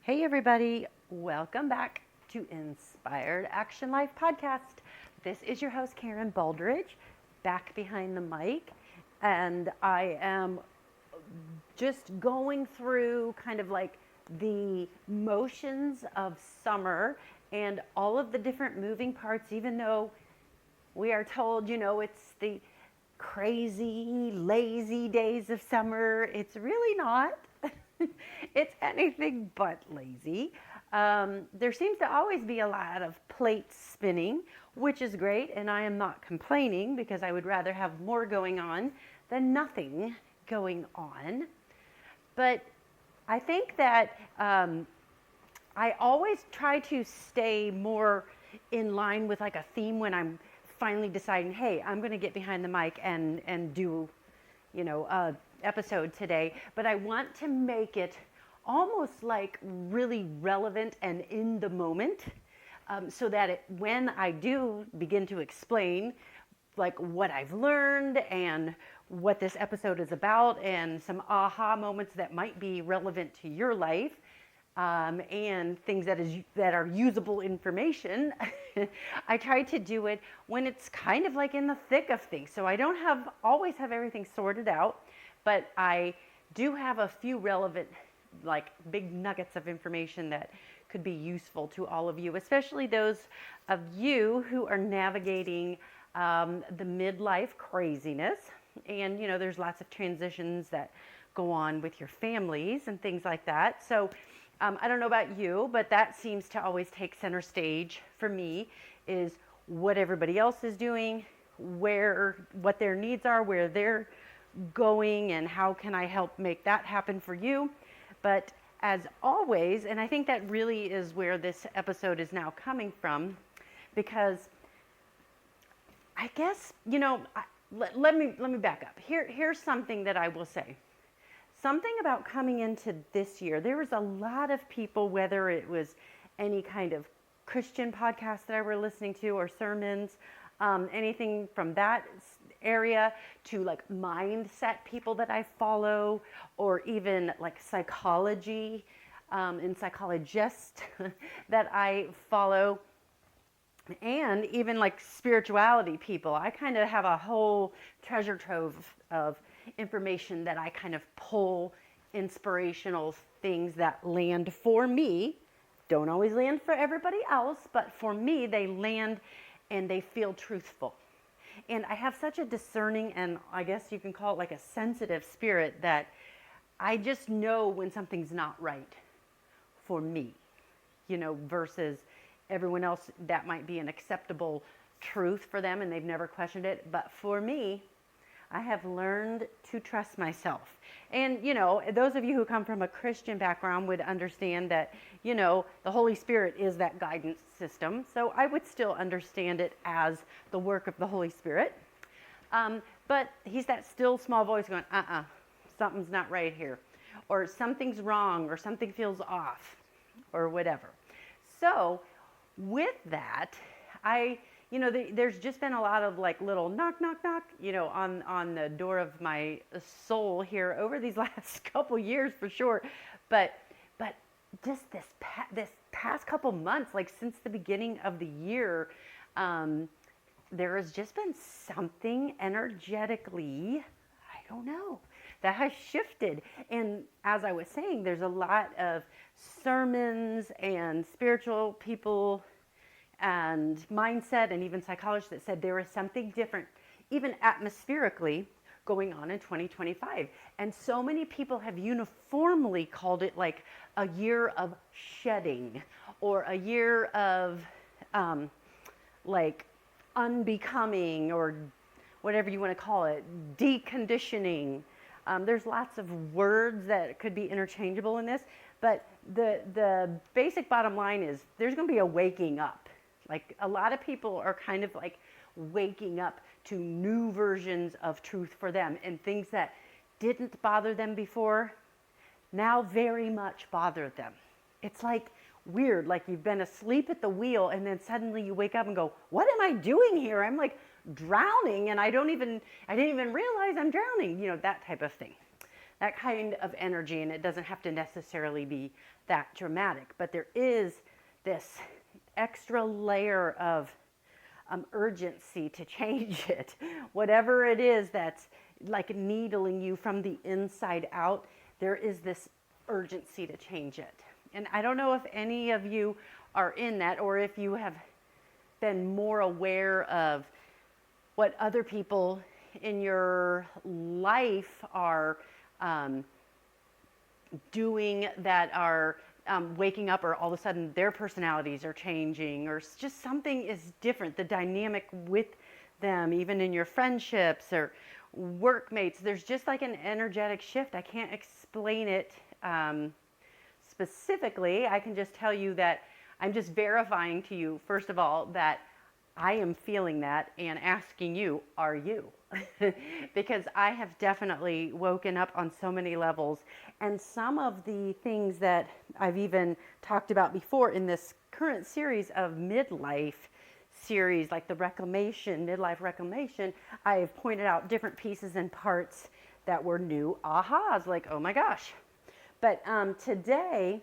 Hey everybody, welcome back to Inspired Action Life Podcast. This is your host Karen Baldridge, back behind the mic, and I am just going through kind of like the motions of summer and all of the different moving parts, even though we are told, it's the crazy, lazy days of summer. It's really not. It's anything but lazy. There seems to always be a lot of plates spinning, which is great, and I am not complaining because I would rather have more going on than nothing going on. But I think that I always try to stay more in line with like a theme when I'm finally deciding, hey, I'm going to get behind the mic and do, a episode today. But I want to make it almost like really relevant and in the moment, so that when I do begin to explain like what I've learned and what this episode is about and some aha moments that might be relevant to your life, and things that are usable information, I try to do it when it's kind of like in the thick of things. So I don't always have everything sorted out, but I do have a few relevant, like big nuggets of information that could be useful to all of you, especially those of you who are navigating the midlife craziness. And, there's lots of transitions that go on with your families and things like that. So I don't know about you, but that seems to always take center stage for me, is what everybody else is doing, what their needs are, where they're going, and how can I help make that happen for you. But as always, and I think that really is where this episode is now coming from, because I guess, let me back up. Here's something that I will say. Something about coming into this year, there was a lot of people, whether it was any kind of Christian podcast that I were listening to or sermons, anything from that area, to like mindset people that I follow, or even like psychology and psychologists that I follow, and even like spirituality people. I kind of have a whole treasure trove of information that I kind of pull inspirational things that land for me. Don't always land for everybody else, but for me, they land and they feel truthful. And I have such a discerning, and I guess you can call it like a sensitive spirit, that I just know when something's not right for me, versus everyone else. That might be an acceptable truth for them and they've never questioned it. But for me, I have learned to trust myself. And, those of you who come from a Christian background would understand that, the Holy Spirit is that guidance system. So I would still understand it as the work of the Holy Spirit. But he's that still small voice going, something's not right here, or something's wrong, or something feels off, or whatever. So with that, there's just been a lot of like little knock, knock, knock, on the door of my soul here over these last couple years for sure. But just this past couple months, like since the beginning of the year, there has just been something energetically, I don't know, that has shifted. And as I was saying, there's a lot of sermons and spiritual people and mindset and even psychologists that said there is something different, even atmospherically, going on in 2025. And so many people have uniformly called it like a year of shedding, or a year of like unbecoming, or whatever you want to call it, deconditioning. There's lots of words that could be interchangeable in this, but the basic bottom line is there's going to be a waking up. Like a lot of people are kind of like waking up to new versions of truth for them, and things that didn't bother them before now very much bother them. It's like weird, like you've been asleep at the wheel and then suddenly you wake up and go, what am I doing here? I'm like drowning and I didn't even realize I'm drowning, that type of thing. that kind of energy, and it doesn't have to necessarily be that dramatic, but there is this extra layer of urgency to change it. Whatever it is that's like needling you from the inside out, there is this urgency to change it. And I don't know if any of you are in that, or if you have been more aware of what other people in your life are doing, that are waking up, or all of a sudden their personalities are changing, or just something is different. The dynamic with them, even in your friendships or workmates, there's just like an energetic shift. I can't explain it specifically. I can just tell you that I'm just verifying to you, first of all, that I am feeling that, and asking you, are you? Because I have definitely woken up on so many levels. And some of the things that I've even talked about before in this current series of midlife series, like the Reclamation, Midlife Reclamation, I've pointed out different pieces and parts that were new ahas, like, oh my gosh. But today,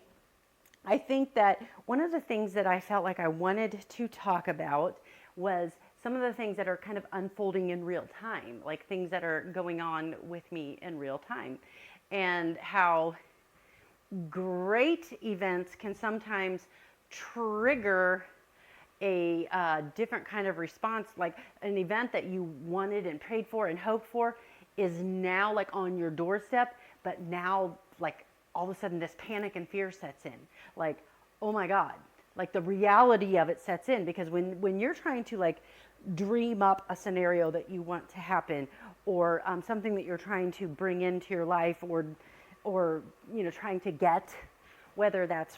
I think that one of the things that I felt like I wanted to talk about was some of the things that are kind of unfolding in real time, like things that are going on with me in real time, and how great events can sometimes trigger a different kind of response. Like an event that you wanted and prayed for and hoped for is now like on your doorstep, but now like all of a sudden this panic and fear sets in. Like, oh my God, like the reality of it sets in, because when you're trying to like dream up a scenario that you want to happen, or something that you're trying to bring into your life, or you know, trying to get, whether that's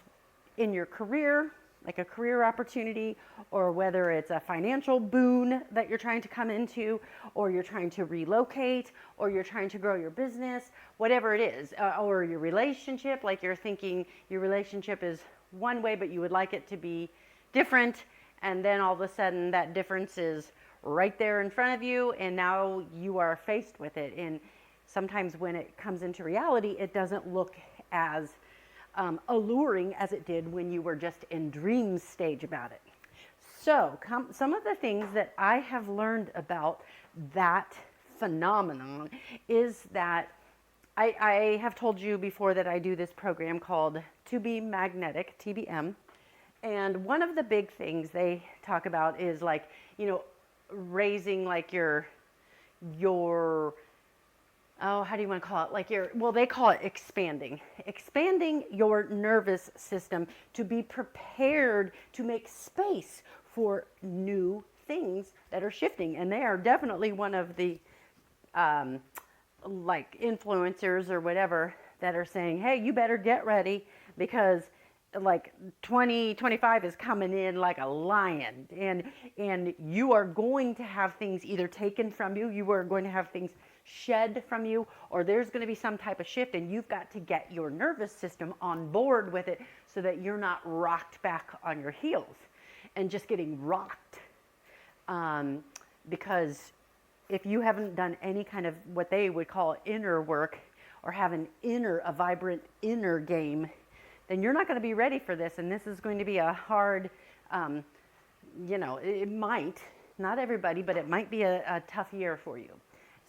in your career, like a career opportunity, or whether it's a financial boon that you're trying to come into, or you're trying to relocate, or you're trying to grow your business, whatever it is, or your relationship, like you're thinking your relationship is one way, but you would like it to be different, and then all of a sudden that difference is right there in front of you, and now you are faced with it. And sometimes when it comes into reality, it doesn't look as alluring as it did when you were just in dream stage about it. So some of the things that I have learned about that phenomenon is that I have told you before that I do this program called To Be Magnetic, TBM. And one of the big things they talk about is like, you know, raising like your oh, how do you want to call it? Like well, they call it expanding your nervous system to be prepared to make space for new things that are shifting. And they are definitely one of the like influencers or whatever that are saying, hey, you better get ready, because like 2025 is coming in like a lion, and you are going to have things either taken from you, you are going to have things shed from you, or there's going to be some type of shift, and you've got to get your nervous system on board with it so that you're not rocked back on your heels and just getting rocked. Because if you haven't done any kind of what they would call inner work, or have a vibrant inner game, then you're not going to be ready for this. And this is going to be a hard, you know, it might, not everybody, but it might be a tough year for you.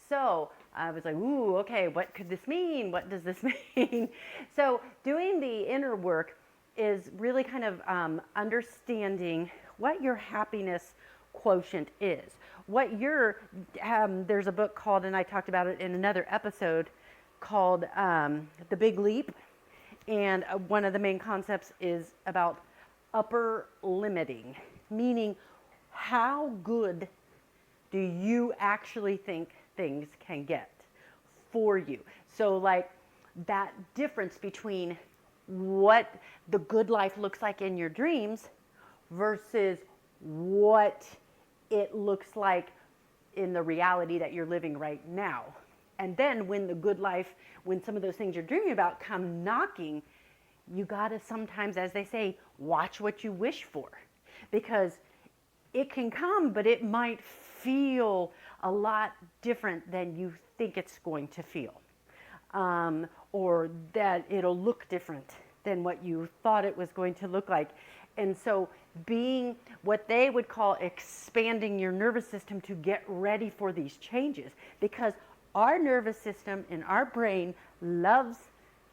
So I was like, ooh, okay, what could this mean? What does this mean? So doing the inner work is really kind of understanding what your happiness quotient is. What there's a book called, and I talked about it in another episode, called The Big Leap. And one of the main concepts is about upper limiting, meaning how good do you actually think things can get for you? So like that difference between what the good life looks like in your dreams versus what it looks like in the reality that you're living right now. And then when the good life, when some of those things you're dreaming about come knocking, you gotta sometimes, as they say, watch what you wish for. Because it can come, but it might feel a lot different than you think it's going to feel. or that it'll look different than what you thought it was going to look like. And so being what they would call expanding your nervous system to get ready for these changes, because our nervous system and our brain loves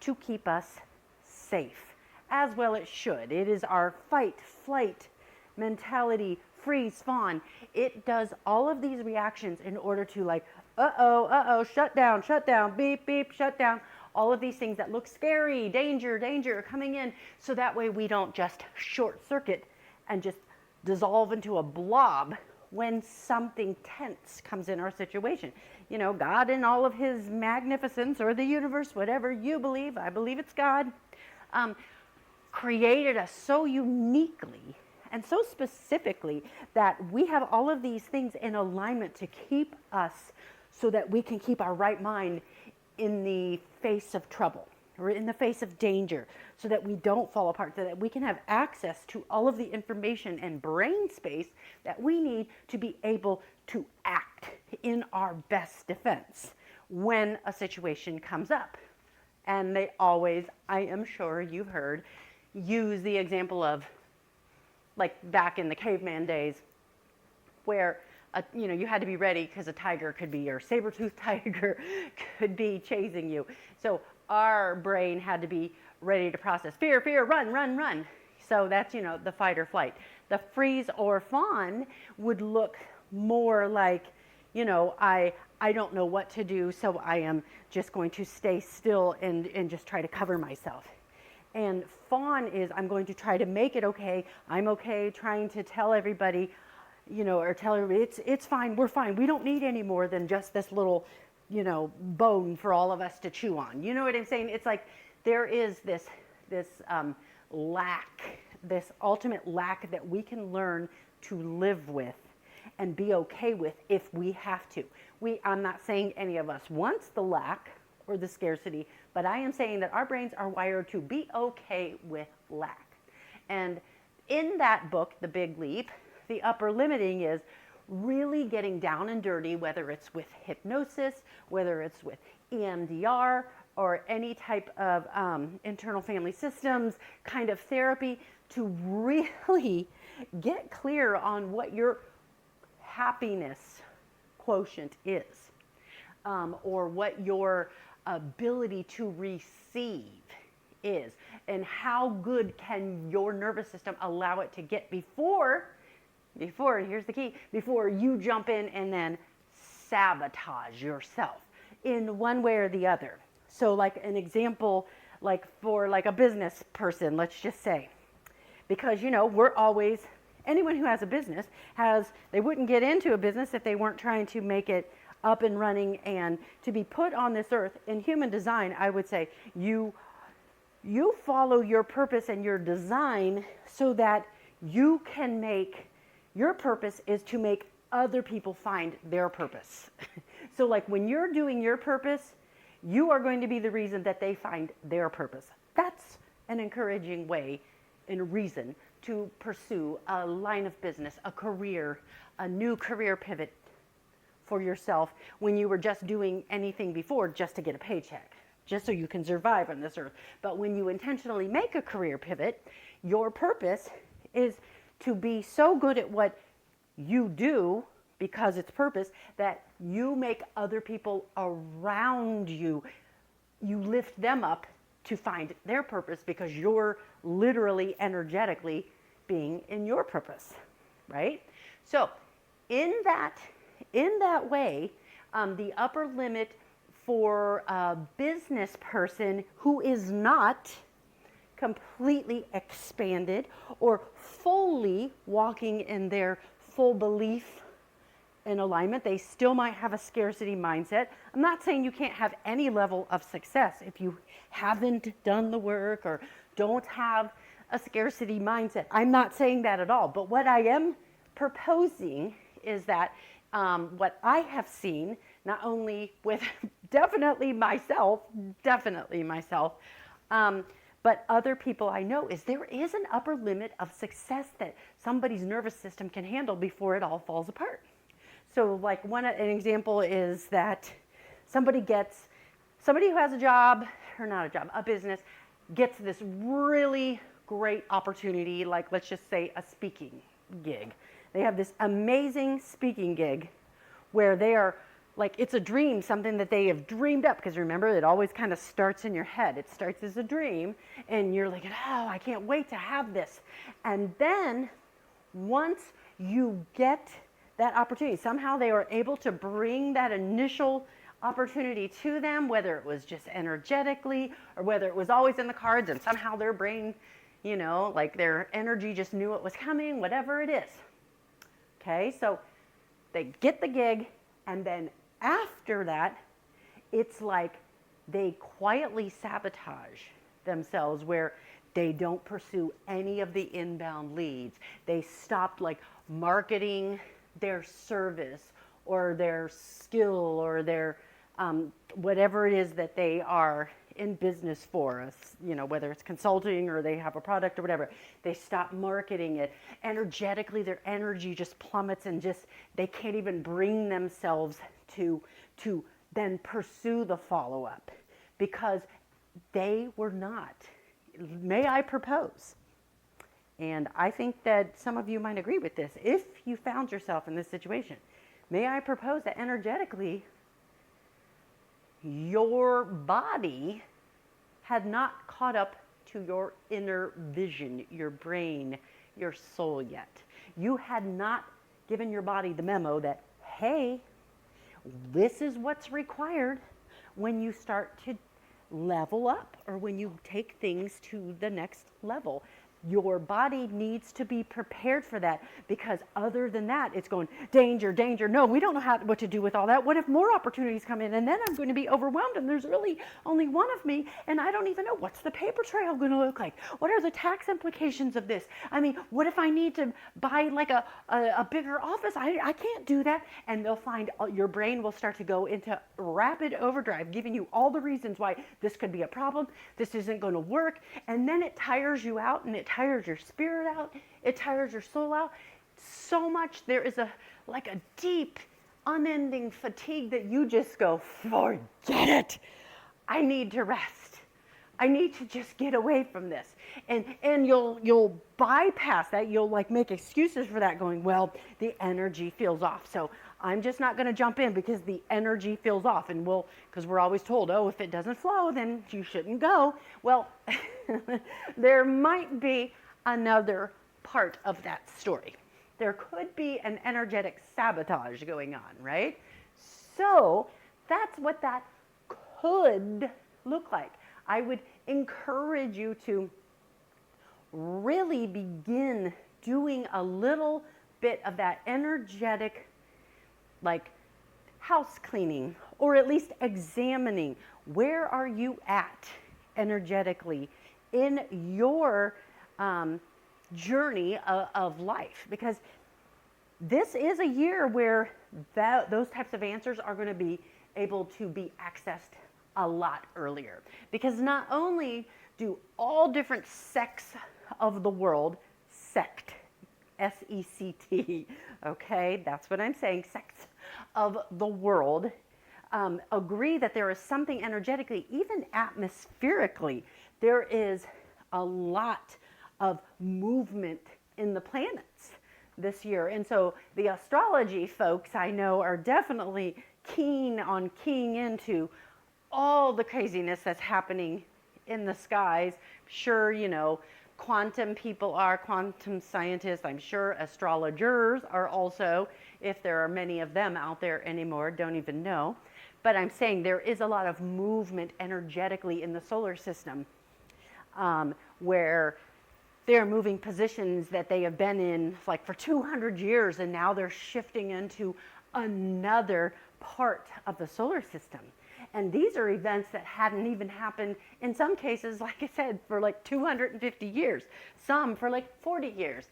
to keep us safe, as well it should. It is our fight, flight mentality, freeze, fawn. It does all of these reactions in order to like, shut down, beep, beep, shut down. All of these things that look scary, danger coming in. So that way we don't just short circuit and just dissolve into a blob when something tense comes in our situation. You know, God in all of his magnificence, or the universe, whatever you believe, I believe it's God, created us so uniquely and so specifically that we have all of these things in alignment to keep us so that we can keep our right mind in the face of trouble or in the face of danger, so that we don't fall apart, so that we can have access to all of the information and brain space that we need to be able to act in our best defense when a situation comes up. And they always, I am sure you've heard, use the example of like back in the caveman days where you had to be ready because a tiger could be, or saber-toothed tiger could be chasing you. So our brain had to be ready to process fear, run. So that's, the fight or flight. The freeze or fawn would look more like, I don't know what to do, so I am just going to stay still and just try to cover myself. And fawn is, I'm going to try to make it okay. I'm okay trying to tell everybody, or tell everybody, it's fine, we're fine. We don't need any more than just this little, bone for all of us to chew on. You know what I'm saying? It's like there is this lack, this ultimate lack that we can learn to live with and be okay with if we have to. I'm not saying any of us wants the lack or the scarcity, but I am saying that our brains are wired to be okay with lack. And in that book, The Big Leap, the upper limiting is really getting down and dirty, whether it's with hypnosis, whether it's with EMDR, or any type of internal family systems kind of therapy, to really get clear on what your happiness quotient is, or what your ability to receive is, and how good can your nervous system allow it to get before, here's the key, before you jump in and then sabotage yourself in one way or the other. So like an example, like for like a business person, let's just say, because we're always, anyone who has a business they wouldn't get into a business if they weren't trying to make it up and running and to be put on this earth. In human design, I would say you follow your purpose and your design so that you can make, your purpose is to make other people find their purpose. So like when you're doing your purpose, you are going to be the reason that they find their purpose. That's an encouraging way and a reason to pursue a line of business, a career, a new career pivot for yourself when you were just doing anything before just to get a paycheck, just so you can survive on this earth. But when you intentionally make a career pivot, your purpose is to be so good at what you do because it's purpose that you make other people around you, you lift them up to find their purpose because you're literally energetically being in your purpose, right? So in that way, the upper limit for a business person who is not completely expanded or fully walking in their full belief and alignment, they still might have a scarcity mindset. I'm not saying you can't have any level of success if you haven't done the work or don't have a scarcity mindset. I'm not saying that at all. But what I am proposing is that what I have seen, not only with definitely myself, but other people I know, is there is an upper limit of success that somebody's nervous system can handle before it all falls apart. So like an example is that somebody gets somebody who has a job, or not a job, a business, gets this really great opportunity, like let's just say a speaking gig. They have this amazing speaking gig where they are like, it's a dream, something that they have dreamed up, because remember, it always kind of starts in your head. It starts as a dream, and you're like, oh, I can't wait to have this. And then once you get that opportunity, somehow they were able to bring that initial opportunity to them, whether it was just energetically or whether it was always in the cards and somehow their brain, you know, like their energy just knew it was coming, whatever it is. Okay, so they get the gig, and then after that, it's like they quietly sabotage themselves, where they don't pursue any of the inbound leads. They stop like marketing their service or their skill or their whatever it is that they are in business for us, you know, whether it's consulting or they have a product or whatever. They stop marketing it. Energetically, their energy just plummets, and just they can't even bring themselves to then pursue the follow-up, because they were not. May I propose? And I think that some of you might agree with this. If you found yourself in this situation, may I propose that energetically, your body had not caught up to your inner vision, your brain, your soul yet. You had not given your body the memo that, hey, this is what's required when you start to level up, or when you take things to the next level. Your body needs to be prepared for that, because other than that, it's going, danger, danger. No, we don't know what to do with all that. What if more opportunities come in, and then I'm going to be overwhelmed, and there's really only one of me, and I don't even know, what's the paper trail going to look like? What are the tax implications of this? I mean, what if I need to buy like a bigger office? I can't do that. And they'll find your brain will start to go into rapid overdrive, giving you all the reasons why this could be a problem, this isn't going to work, and then it tires you out, and it tires your spirit out, it tires your soul out so much. There is a deep, unending fatigue that you just go, forget it. I need to rest. I need to just get away from this. And you'll bypass that. You'll like make excuses for that, going, well, the energy feels off, so I'm just not going to jump in because the energy feels off. And because we're always told, oh, if it doesn't flow, then you shouldn't go. Well, there might be another part of that story. There could be an energetic sabotage going on, right? So that's what that could look like. I would encourage you to really begin doing a little bit of that energetic, like house cleaning, or at least examining where are you at energetically in your journey of life, because this is a year where those types of answers are going to be able to be accessed a lot earlier, because not only do all different sects of the world, sect, S-E-C-T, okay, that's what I'm saying, sects of the world, agree that there is something energetically, even atmospherically, there is a lot of movement in the planets this year. And so the astrology folks I know are definitely keen on keying into all the craziness that's happening in the skies. Sure, you know, quantum people are, quantum scientists, I'm sure astrologers are also, if there are many of them out there anymore, don't even know. But I'm saying there is a lot of movement energetically in the solar system, where they're moving positions that they have been in like for 200 years, and now they're shifting into another part of the solar system. And these are events that hadn't even happened, in some cases, like I said, for like 250 years, some for like 40 years.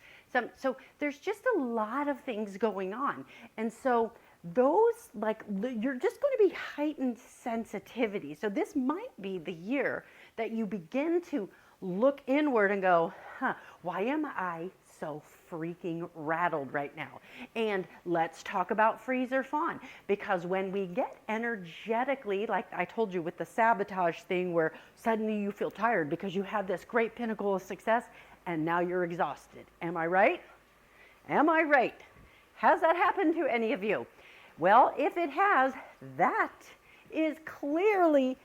So there's just a lot of things going on. And so those, you're just going to be heightened sensitivity. So this might be the year that you begin to look inward and go, why am I so freaking rattled right now. And let's talk about freeze or fawn, because when we get energetically, like I told you with the sabotage thing, where suddenly you feel tired because you had this great pinnacle of success and now you're exhausted. Am I right? Am I right? Has that happened to any of you? Well, if it has, that is clearly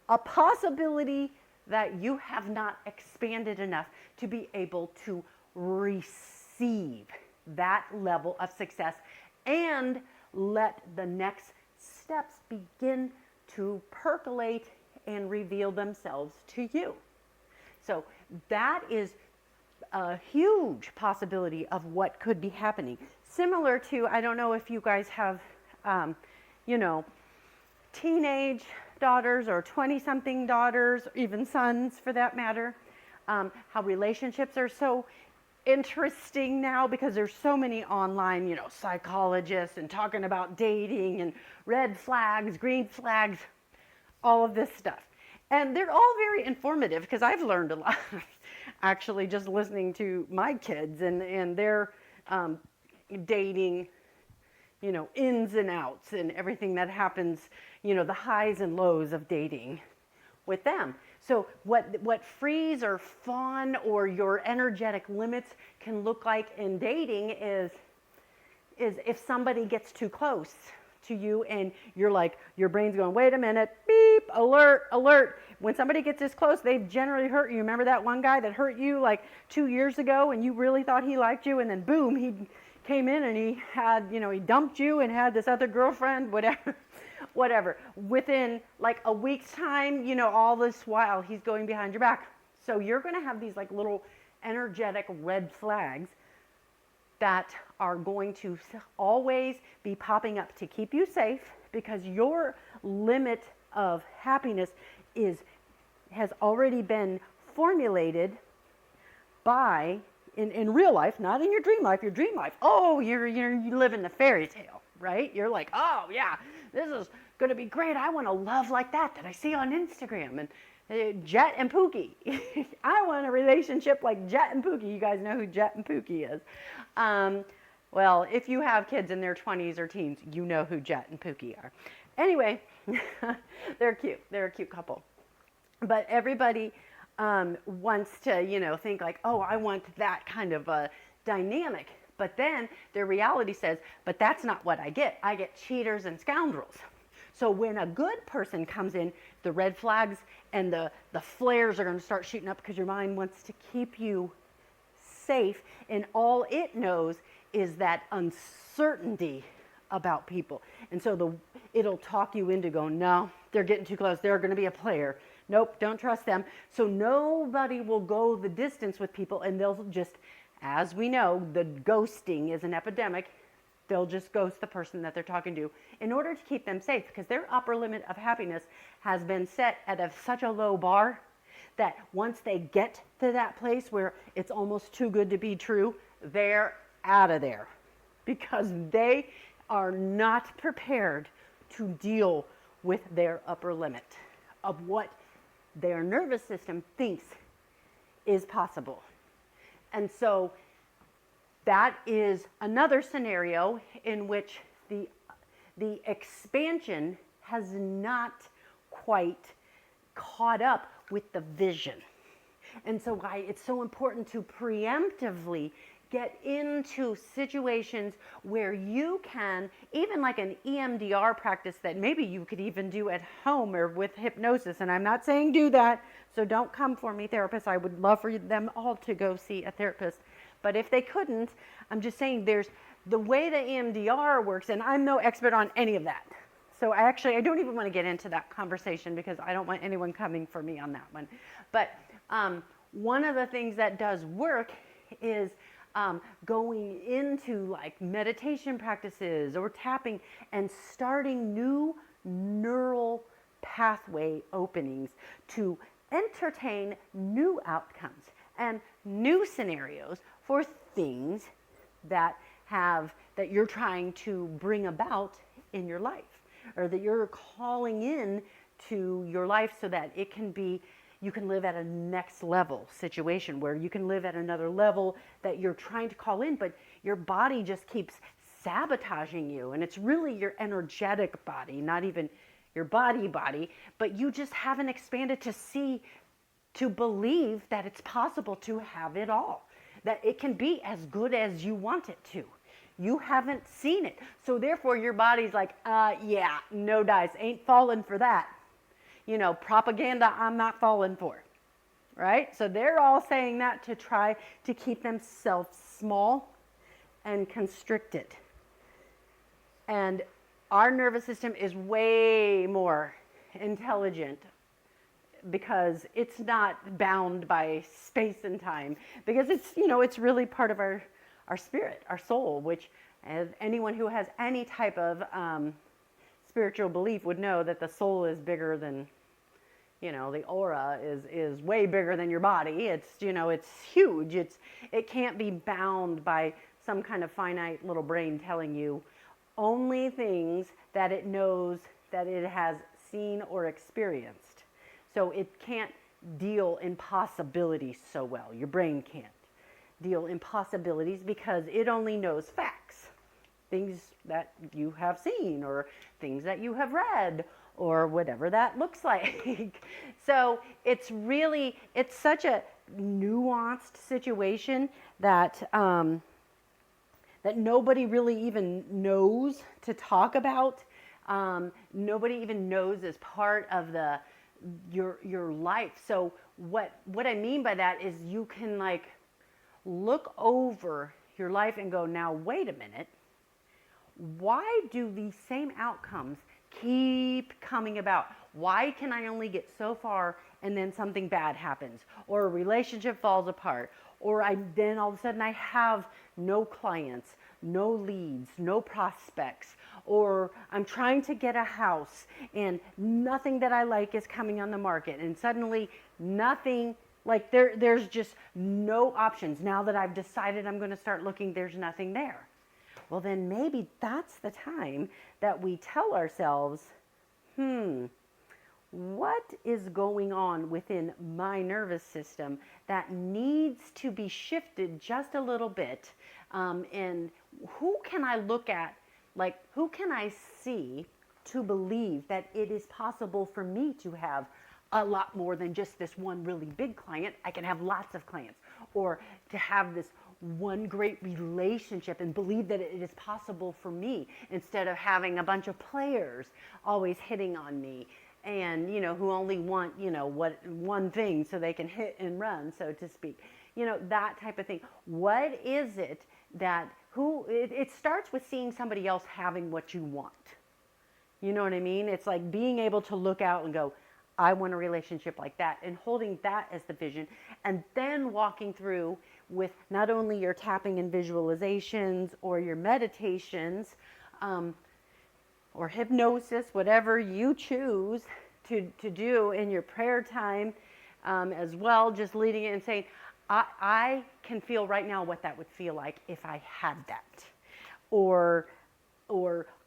a possibility that you have not expanded enough to be able to receive that level of success and let the next steps begin to percolate and reveal themselves to you. So that is a huge possibility of what could be happening. Similar to, I don't know if you guys have, teenage daughters or 20-something daughters, or even sons for that matter, how relationships are so interesting now because there's so many online, psychologists and talking about dating and red flags, green flags, all of this stuff. And they're all very informative because I've learned a lot actually just listening to my kids and their dating, ins and outs and everything that happens, the highs and lows of dating with them. So what freeze or fawn or your energetic limits can look like in dating is if somebody gets too close to you and you're like, your brain's going, wait a minute, beep, alert, alert. When somebody gets this close, they've generally hurt you. Remember that one guy that hurt you like 2 years ago and you really thought he liked you, and then boom, he came in and he had, he dumped you and had this other girlfriend, whatever. Within like a week's time, all this while he's going behind your back. So you're going to have these like little energetic red flags that are going to always be popping up to keep you safe, because your limit of happiness has already been formulated by in real life, not in your dream life. Your dream life, you live in the fairy tale, right? You're like, oh yeah, this is going to be great. I want a love like that I see on Instagram. And Jet and Pookie. I want a relationship like Jet and Pookie. You guys know who Jet and Pookie is. Well, if you have kids in their 20s or teens, you know who Jet and Pookie are. Anyway, they're cute. They're a cute couple. But everybody wants to, think like, oh, I want that kind of a dynamic. But then their reality says, but that's not what I get. I get cheaters and scoundrels. So when a good person comes in, the red flags and the flares are going to start shooting up because your mind wants to keep you safe, and all it knows is that uncertainty about people. And so it'll talk you into going, no, they're getting too close. They're going to be a player. Nope, don't trust them. So nobody will go the distance with people, and they'll just, as we know, the ghosting is an epidemic. They'll just ghost the person that they're talking to in order to keep them safe, because their upper limit of happiness has been set at such a low bar that once they get to that place where it's almost too good to be true, they're out of there because they are not prepared to deal with their upper limit of what their nervous system thinks is possible. And so that is another scenario in which the expansion has not quite caught up with the vision. And so why it's so important to preemptively get into situations where you can, even like an EMDR practice that maybe you could even do at home or with hypnosis. And I'm not saying do that, so don't come for me, therapists. I would love for them all to go see a therapist. But if they couldn't, I'm just saying there's the way the EMDR works, and I'm no expert on any of that. So I don't even want to get into that conversation because I don't want anyone coming for me on that one. But one of the things that does work is going into like meditation practices or tapping and starting new neural pathway openings to entertain new outcomes and new scenarios for things that you're trying to bring about in your life, or that you're calling in to your life so that it can be you can live at a next level situation where you can live at another level that you're trying to call in, but your body just keeps sabotaging you. And it's really your energetic body, not even your body, but you just haven't expanded to see, to believe that it's possible to have it all, that it can be as good as you want it to. You haven't seen it. So therefore your body's like, yeah, no dice, ain't falling for that. Propaganda I'm not falling for, right? So they're all saying that to try to keep themselves small and constricted. And our nervous system is way more intelligent because it's not bound by space and time, because it's really part of our spirit, our soul, which, as anyone who has any type of spiritual belief would know, that the soul is bigger than, the aura is way bigger than your body. It's huge. It can't be bound by some kind of finite little brain telling you only things that it knows that it has seen or experienced. So it can't deal in possibilities so well. Your brain can't deal in possibilities because it only knows facts, things that you have seen or things that you have read or whatever that looks like. So it's such a nuanced situation that that nobody really even knows to talk about. Nobody even knows as part of your life. So what I mean by that is you can look over your life and go, now wait a minute, why do these same outcomes keep coming about? Why can I only get so far and then something bad happens, or a relationship falls apart, or then all of a sudden I have no clients, no leads, no prospects, or I'm trying to get a house and nothing that I like is coming on the market, and suddenly nothing, there's just no options. Now that I've decided I'm going to start looking, there's nothing there. Well, then maybe that's the time that we tell ourselves, what is going on within my nervous system that needs to be shifted just a little bit? And who can I look at, who can I see to believe that it is possible for me to have a lot more than just this one really big client? I can have lots of clients, or to have this one great relationship and believe that it is possible for me, instead of having a bunch of players always hitting on me and, who only want, one thing so they can hit and run, so to speak. That type of thing. What is it that, it starts with seeing somebody else having what you want. You know what I mean? It's like being able to look out and go, I want a relationship like that, and holding that as the vision, and then walking through with not only your tapping and visualizations or your meditations, or hypnosis, whatever you choose to do in your prayer time, as well, just leading it and saying, I can feel right now what that would feel like if I had that. Or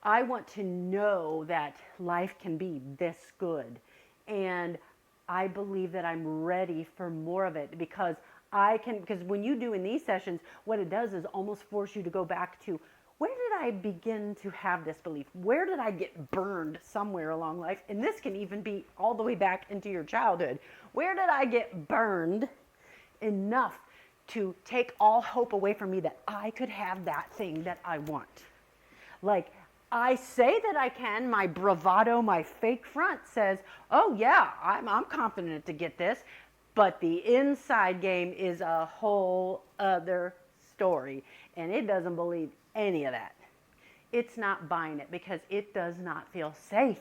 I want to know that life can be this good. And I believe that I'm ready for more of it, because when you do in these sessions, what it does is almost force you to go back to, where did I begin to have this belief? Where did I get burned somewhere along life? And this can even be all the way back into your childhood. Where did I get burned enough to take all hope away from me that I could have that thing that I want? I say that I can, my bravado, my fake front says, oh yeah, I'm confident to get this, but the inside game is a whole other story, and it doesn't believe any of that. It's not buying it because it does not feel safe.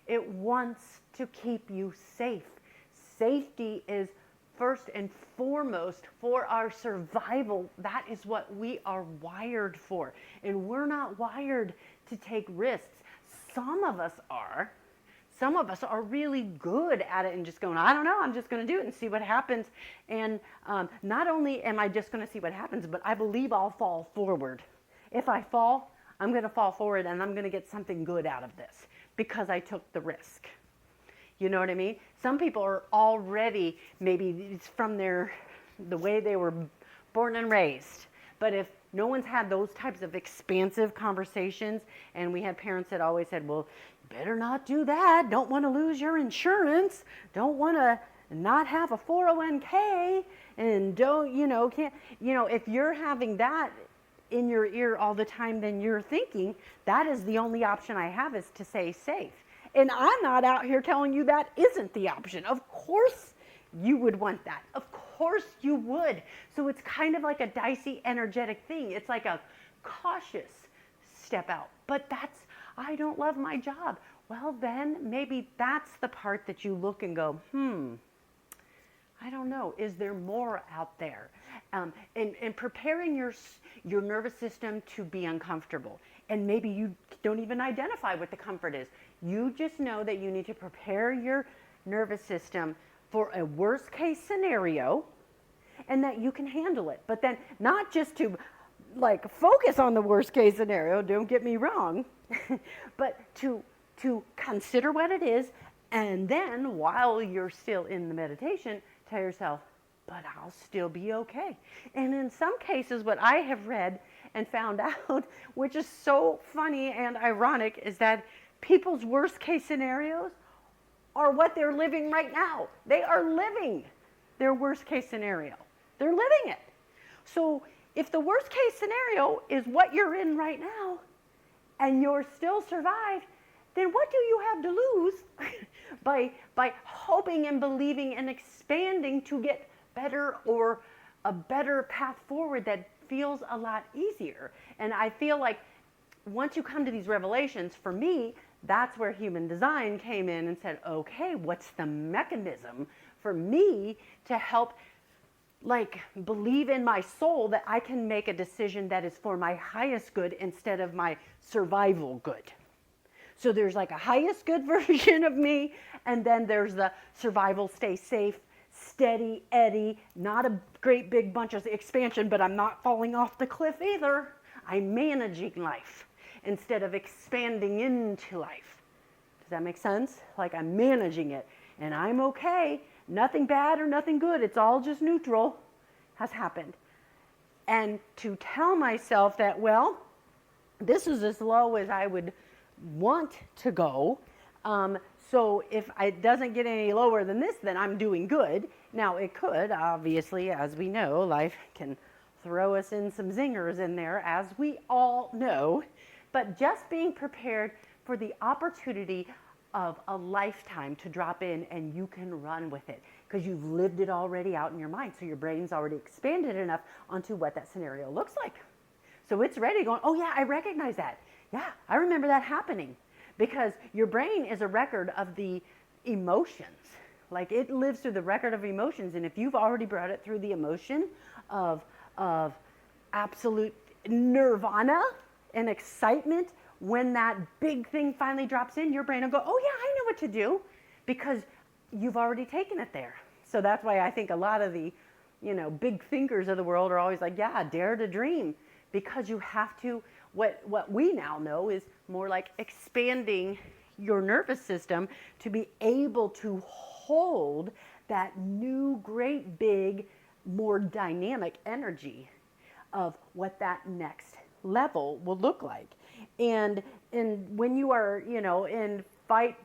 It wants to keep you safe. Safety is first and foremost for our survival. That is what we are wired for, and we're not wired to take risks. Some of us are. Some of us are really good at it and just going, I don't know, I'm just going to do it and see what happens. And not only am I just going to see what happens, but I believe I'll fall forward. If I fall, I'm going to fall forward and I'm going to get something good out of this because I took the risk. You know what I mean? Some people are already, maybe it's from the way they were born and raised. But if no one's had those types of expansive conversations, and we had parents that always said, well, you better not do that. Don't want to lose your insurance. Don't want to not have a 401k. And don't, can't, if you're having that in your ear all the time, then you're thinking that is the only option I have is to stay safe. And I'm not out here telling you that isn't the option. Of course you would want that. Of course you would. So it's kind of like a dicey, energetic thing. It's like a cautious step out. But I don't love my job. Well, then maybe that's the part that you look and go, I don't know. Is there more out there? And preparing your nervous system to be uncomfortable. And maybe you don't even identify what the comfort is. You just know that you need to prepare your nervous system for a worst case scenario and that you can handle it. But then not just to focus on the worst case scenario, don't get me wrong, but to consider what it is, and then while you're still in the meditation, tell yourself, but I'll still be okay. And in some cases, what I have read and found out, which is so funny and ironic, is that people's worst case scenarios are what they're living right now. They are living their worst case scenario. They're living it. So if the worst case scenario is what you're in right now and you're still survived, then what do you have to lose by hoping and believing and expanding to get better or a better path forward that feels a lot easier? And I feel like once you come to these revelations, for me, that's where human design came in and said, okay, what's the mechanism for me to help believe in my soul that I can make a decision that is for my highest good instead of my survival good. So there's a highest good version of me, and then there's the survival, stay safe, steady Eddie, not a great big bunch of expansion, but I'm not falling off the cliff either. I'm managing life instead of expanding into life. Does that make sense? I'm managing it, and I'm okay. Nothing bad or nothing good. It's all just neutral has happened. And to tell myself that, well, this is as low as I would want to go. So if it doesn't get any lower than this, then I'm doing good. Now it could, obviously, as we know, life can throw us in some zingers in there, as we all know. But just being prepared for the opportunity of a lifetime to drop in and you can run with it because you've lived it already out in your mind. So your brain's already expanded enough onto what that scenario looks like. So it's ready going, oh yeah, I recognize that. Yeah, I remember that happening, because your brain is a record of the emotions. It lives through the record of emotions. And if you've already brought it through the emotion of absolute nirvana and excitement, when that big thing finally drops in, your brain will go, oh yeah, I know what to do, because you've already taken it there. So that's why I think a lot of the, big thinkers of the world are always like, yeah, dare to dream, because you have to, what we now know is more like expanding your nervous system to be able to hold that new, great, big, more dynamic energy of what that next level will look like. And when you are, in fight,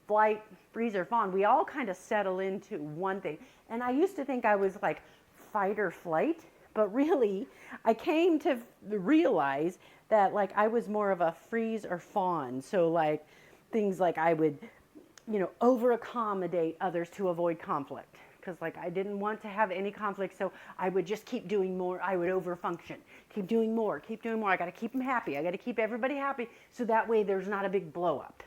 flight, freeze, or fawn, we all kind of settle into one thing. And I used to think I was fight or flight, but really I came to realize that I was more of a freeze or fawn. So things I would, over accommodate others to avoid conflict. Because I didn't want to have any conflict, so I would just keep doing more. I would overfunction. Keep doing more. I got to keep them happy. I got to keep everybody happy, so that way there's not a big blow up.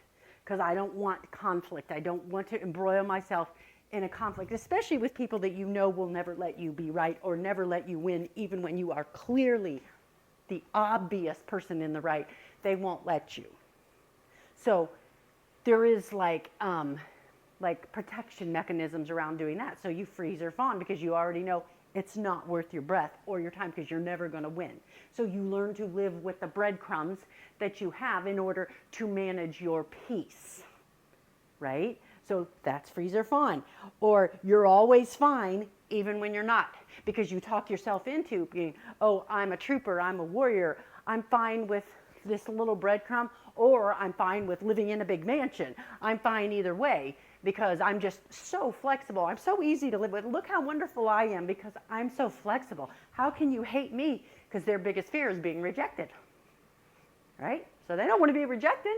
Because I don't want conflict. I don't want to embroil myself in a conflict, especially with people that will never let you be right or never let you win, even when you are clearly the obvious person in the right. They won't let you. So there is protection mechanisms around doing that. So you freeze or fawn because you already know it's not worth your breath or your time, because you're never going to win. So you learn to live with the breadcrumbs that you have in order to manage your peace, right? So that's freeze or fawn. Or you're always fine even when you're not, because you talk yourself into being, oh, I'm a trooper, I'm a warrior, I'm fine with this little breadcrumb, or I'm fine with living in a big mansion. I'm fine either way because I'm just so flexible. I'm so easy to live with. Look how wonderful I am because I'm so flexible. How can you hate me? Because their biggest fear is being rejected, right? So they don't want to be rejected.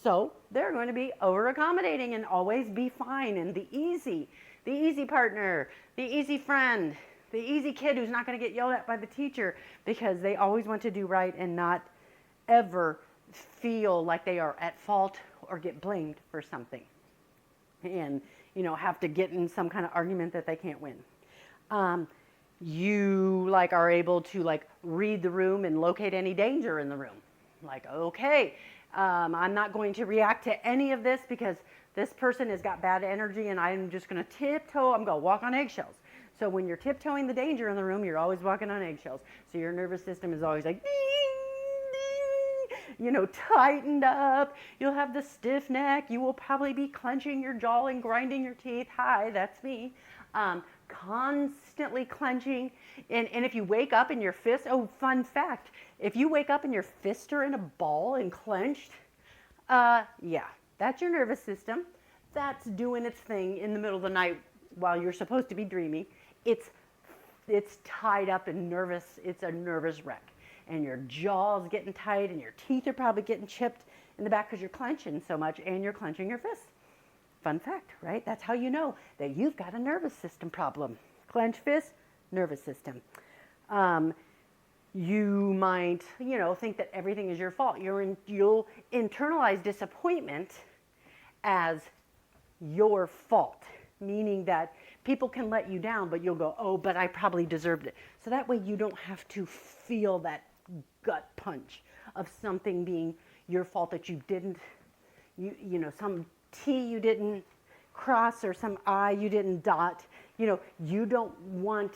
So they're going to be over accommodating and always be fine and the easy partner, the easy friend, the easy kid who's not going to get yelled at by the teacher because they always want to do right and not ever feel like they are at fault or get blamed for something and, have to get in some kind of argument that they can't win. You are able to read the room and locate any danger in the room. Okay, I'm not going to react to any of this because this person has got bad energy and I'm just going to tiptoe. I'm going to walk on eggshells. So when you're tiptoeing the danger in the room, you're always walking on eggshells. So your nervous system is always like, ding, ding, tightened up. You'll have the stiff neck. You will probably be clenching your jaw and grinding your teeth. Hi, that's me. Constantly clenching. And if you wake up and your fist, oh, fun fact, if you wake up and your fists are in a ball and clenched, yeah, that's your nervous system. That's doing its thing in the middle of the night while you're supposed to be dreaming. It's tied up and nervous. It's a nervous wreck. And your jaw's getting tight and your teeth are probably getting chipped in the back because you're clenching so much and you're clenching your fists. Fun fact, right? That's how you know that you've got a nervous system problem. Clench fist, nervous system. You might, think that everything is your fault. You'll internalize disappointment as your fault, meaning that people can let you down, but you'll go, oh, but I probably deserved it. So that way you don't have to feel that gut punch of something being your fault that you didn't, some T you didn't cross or some I you didn't dot. You don't want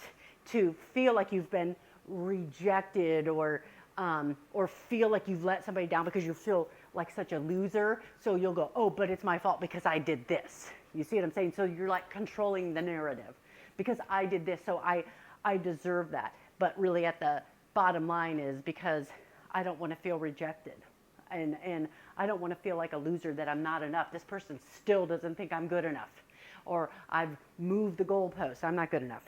to feel like you've been rejected or feel like you've let somebody down because you feel like such a loser. So you'll go, oh, but it's my fault because I did this. You see what I'm saying? So you're controlling the narrative because I did this, so I deserve that. But really at the bottom line is because I don't want to feel rejected. And I don't want to feel like a loser that I'm not enough. This person still doesn't think I'm good enough. Or I've moved the goalpost. I'm not good enough.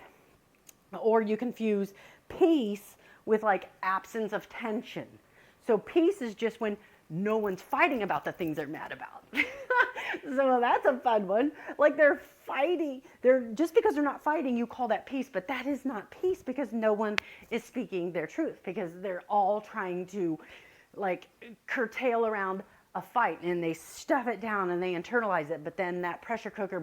Or you confuse peace with absence of tension. So peace is just when no one's fighting about the things they're mad about. So that's a fun one. They're fighting. Just because they're not fighting, you call that peace, but that is not peace because no one is speaking their truth because they're all trying to curtail around a fight and they stuff it down and they internalize it, but then that pressure cooker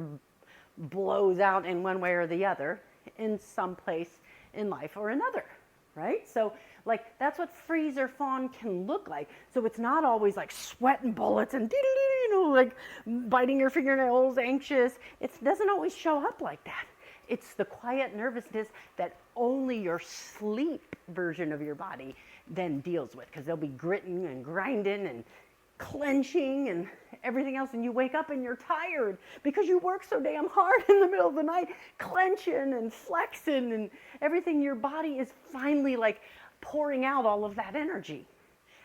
blows out in one way or the other in some place in life or another, right? So that's what freeze or fawn can look like. So it's not always sweating bullets and biting your fingernails, anxious. It doesn't always show up like that. It's the quiet nervousness that only your sleep version of your body then deals with because they'll be gritting and grinding and clenching and everything else, and you wake up and you're tired because you work so damn hard in the middle of the night, clenching and flexing and everything. Your body is finally pouring out all of that energy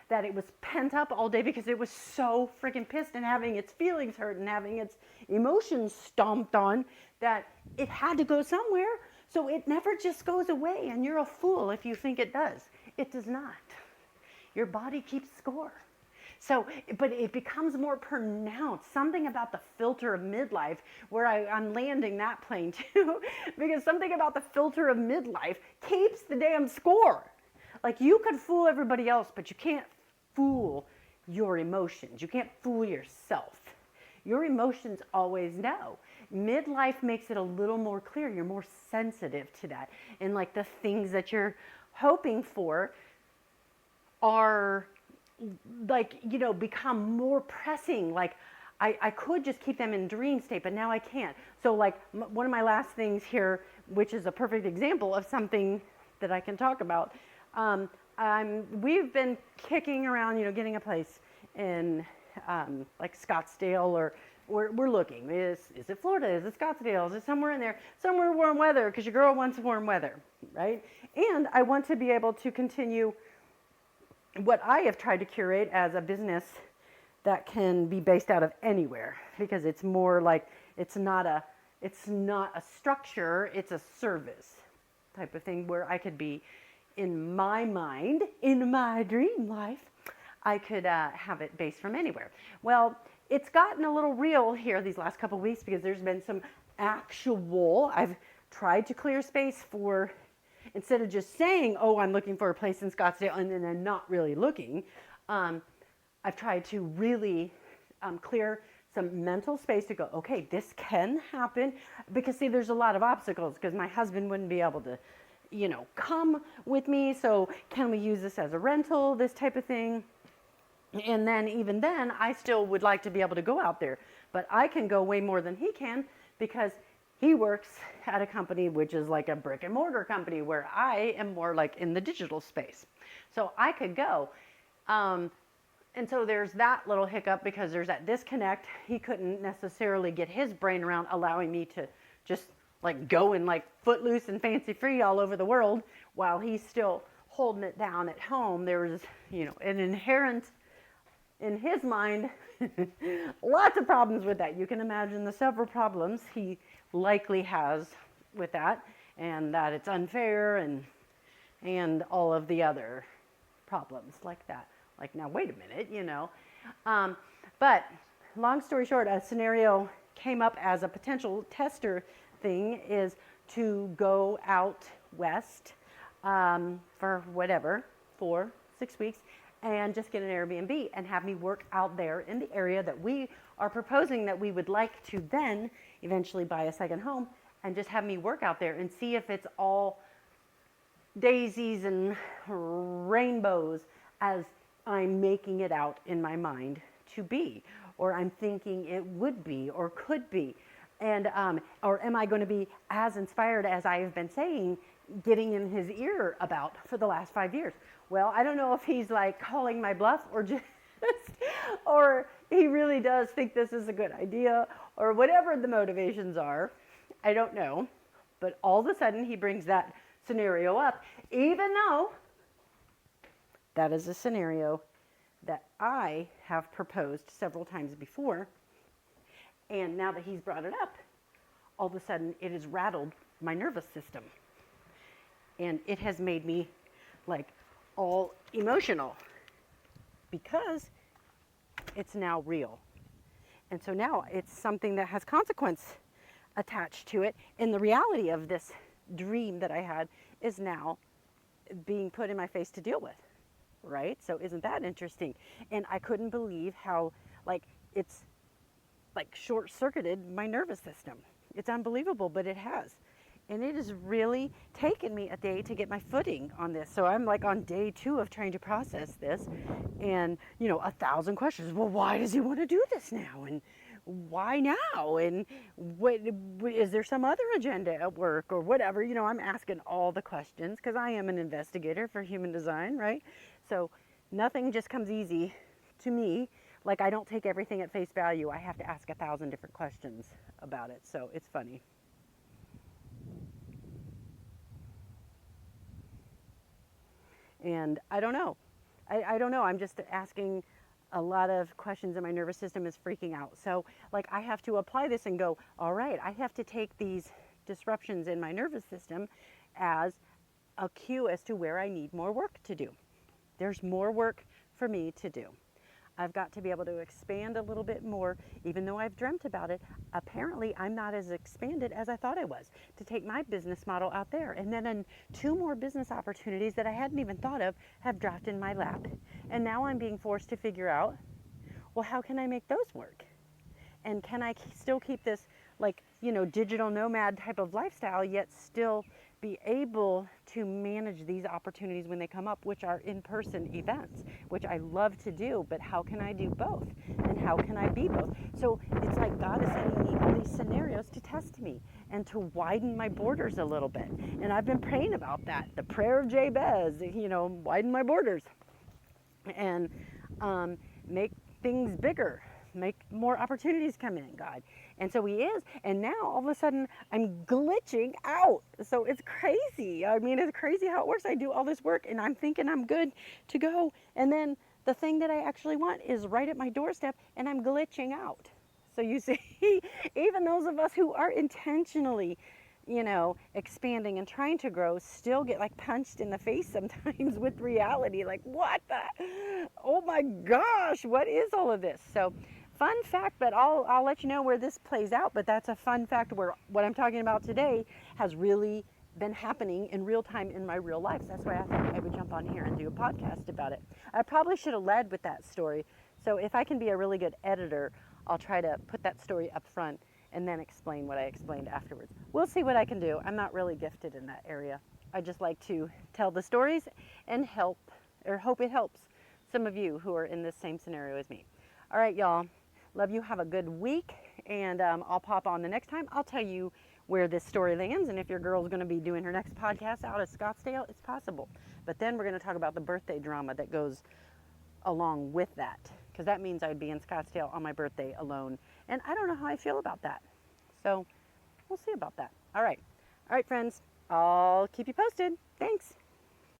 that it was pent up all day because it was so freaking pissed and having its feelings hurt and having its emotions stomped on that it had to go somewhere. So it never just goes away, and you're a fool if you think it does. It does not. Your body keeps score. So, but it becomes more pronounced. Something about the filter of midlife, where I'm landing that plane too, because something about the filter of midlife keeps the damn score. You could fool everybody else, but you can't fool your emotions. You can't fool yourself. Your emotions always know. Midlife makes it a little more clear. You're more sensitive to that. And the things that you're hoping for are become more pressing. I could just keep them in dream state, but now I can't. So one of my last things here, which is a perfect example of something that I can talk about. We've been kicking around, getting a place in Scottsdale we're looking. Is it Florida? Is it Scottsdale? Is it somewhere in there? Somewhere warm weather, because your girl wants warm weather, right? And I want to be able to continue what I have tried to curate as a business that can be based out of anywhere, because it's more like it's not a structure, it's a service type of thing where I could be, in my mind, in my dream life, I could have it based from anywhere. Well, it's gotten a little real here these last couple of weeks because there's been some I've tried to clear space for, instead of just saying, oh, I'm looking for a place in Scottsdale and then I'm not really looking, I've tried to really clear some mental space to go, okay, this can happen. Because see, there's a lot of obstacles because my husband wouldn't be able to, come with me. So can we use this as a rental, this type of thing? And then even then, I still would like to be able to go out there. But I can go way more than he can because he works at a company which is like a brick and mortar company where I am more like in the digital space. So I could go. And so there's that little hiccup because there's that disconnect. He couldn't necessarily get his brain around allowing me to just like go and like footloose and fancy free all over the world while he's still holding it down at home. There was, an inherent in his mind, lots of problems with that. You can imagine the several problems he likely has with that, and that it's unfair and all of the other problems like that. Like, now, wait a minute, But long story short, a scenario came up as a potential tester thing is to go out west for 4-6 weeks and just get an Airbnb and have me work out there in the area that we are proposing that we would like to then eventually buy a second home and just have me work out there and see if it's all daisies and rainbows as I'm making it out in my mind to be, or I'm thinking it would be or could be. And or am I going to be as inspired as I have been saying, getting in his ear about for the last 5 years? Well, I don't know if he's like calling my bluff or just, or he really does think this is a good idea or whatever the motivations are. I don't know. But all of a sudden he brings that scenario up, even though that is a scenario that I have proposed several times before. And now that he's brought it up, all of a sudden it has rattled my nervous system. And it has made me like all emotional because it's now real. And so now it's something that has consequence attached to it. And the reality of this dream that I had is now being put in my face to deal with. Right? So isn't that interesting? And I couldn't believe how it's short-circuited my nervous system. It's unbelievable, but it has. And it has really taken me a day to get my footing on this. So I'm like on day 2 of trying to process this and, 1,000 questions. Well, why does he want to do this now? And why now? And what is there some other agenda at work or whatever? I'm asking all the questions because I am an investigator for human design, right? So nothing just comes easy to me. Like, I don't take everything at face value. I have to ask 1,000 different questions about it. So it's funny. And I don't know. I don't know. I'm just asking a lot of questions and my nervous system is freaking out. So I have to apply this and go, all right, I have to take these disruptions in my nervous system as a cue as to where I need more work to do. There's more work for me to do. I've got to be able to expand a little bit more, even though I've dreamt about it. Apparently, I'm not as expanded as I thought I was to take my business model out there. And then 2 more business opportunities that I hadn't even thought of have dropped in my lap. And now I'm being forced to figure out, well, how can I make those work? And can I still keep this digital nomad type of lifestyle, yet still be able to manage these opportunities when they come up, which are in-person events, which I love to do, but how can I do both? And how can I be both? So it's like God is sending me all these scenarios to test me and to widen my borders a little bit. And I've been praying about that. The prayer of Jabez, widen my borders and make things bigger make more opportunities come in, God. And so he is. And now all of a sudden I'm glitching out. So it's crazy. I mean, it's crazy how it works. I do all this work and I'm thinking I'm good to go. And then the thing that I actually want is right at my doorstep and I'm glitching out. So you see, even those of us who are intentionally, expanding and trying to grow still get like punched in the face sometimes with reality. Like, what the, oh my gosh, what is all of this? So fun fact, but I'll let you know where this plays out. But that's a fun fact where what I'm talking about today has really been happening in real time in my real life. So that's why I thought I would jump on here and do a podcast about it. I probably should have led with that story. So if I can be a really good editor, I'll try to put that story up front and then explain what I explained afterwards. We'll see what I can do. I'm not really gifted in that area. I just like to tell the stories and hope it helps some of you who are in this same scenario as me. All right, y'all. Love you. Have a good week. And I'll pop on the next time. I'll tell you where this story lands. And if your girl's going to be doing her next podcast out of Scottsdale, it's possible. But then we're going to talk about the birthday drama that goes along with that. Because that means I'd be in Scottsdale on my birthday alone. And I don't know how I feel about that. So we'll see about that. All right. All right, friends. I'll keep you posted. Thanks.